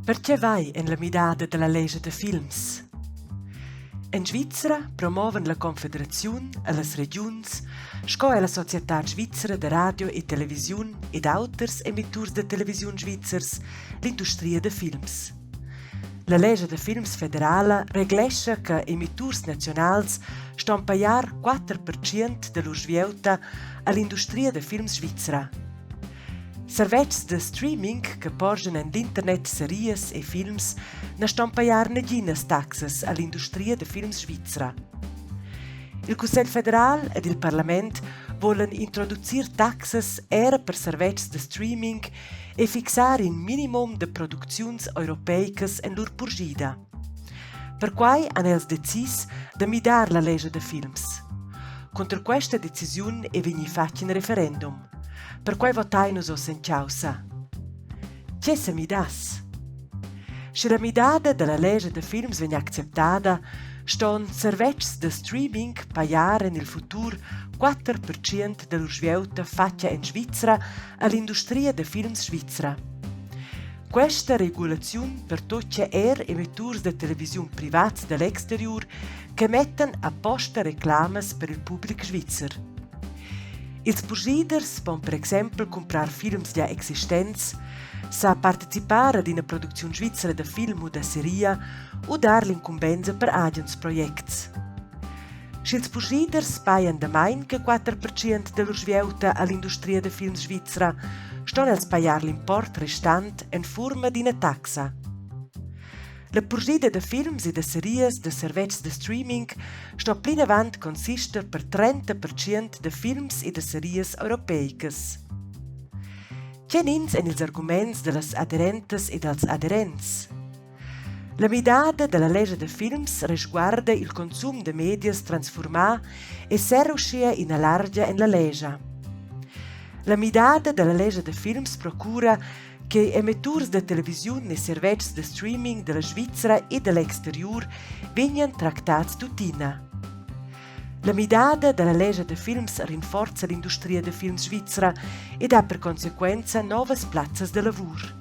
Perché vai in la midada della legge de films? In Svizzera promuoven la Confederazione e le regioni, sco è la Società Svizzera de Radio e Televisione ed auters emitturs de televisione svizzers l'industria de films. La legge de films federala reglescha che emitturs nationals ston paiar 4% de lur svieuta all'industria de films svizzera. Servets de streaming che porgen en l'internet series e films ne ston paiar neginas taxas all'industria de films svizzera. Il Cussegl federal ed il Parlament volen introducir taxas era per servets de streaming e fixar in minimum de producziuns europeicas en lur purgida. Per quai han els decis de midar la legge de films. Contra questa decisiun è vegni fatg in referendum. Per quai votai nus os en causa. Che se midas? Se la midada della legge de films vegna acceptada, ston servets de streaming paiar in il futur 4% de lur svieuta fatja in Svizzera all'industria de films svizzera. Questa regulazione per tutti emitturs de televisione privati dall'exterior che metten apposta reclamas per il pubblico svizzer. Ils pursiders pon per exempel comprar films già existents, sa partecipare ad una produzione svizzera de film o de seria o dar l'incumbenza per agens projects. Schils pursiders paian da main che 4% de lur svieuta all'industria de films svizzera ston els paiar l'import restant en forma d'ina taxa. La pursida de films e de series de servets de streaming sto plinavant consister per 30% de films e de series europeicas. Tjenins en ils arguments de las aderentes e dels aderents. La midada della legge de films resguarda il consum de medias transformà e seruscia in allargia en la legge. La midada della legge de films procura che emitturs de televisione e servets de streaming della Svizzera e dell'exterior vegnan tractats tutina. La midada della legge de films rinforza l'industria de films svizzera e dà per conseguenza novas plazzas de lavur.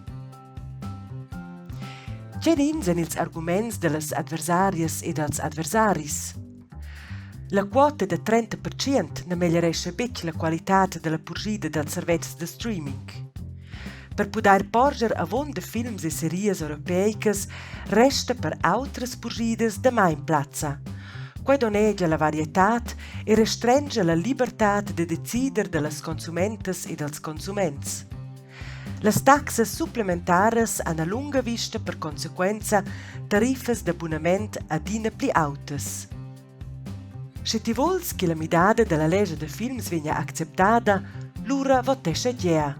Tjenins en ils arguments de las adversarias e dels adversaris. La quota de 30% ne miglioresce bec la qualità della pursida dels servets de streaming. Per poder porger avon de films e series europeicas resta per autras pursidas de main plazza. Quai doneggia la varietat e restringe la libertat de decider de las consumentas e dels consuments. Las taxas supplementaras han a lunga vista per consequenza tarifas d'abbonament adina pli autas. Se ti vols che la midada della legge de films vegna acceptada, lura votescha yeah.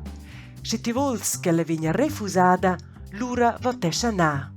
Se ti vols che la vegna refusada, lura votescha na.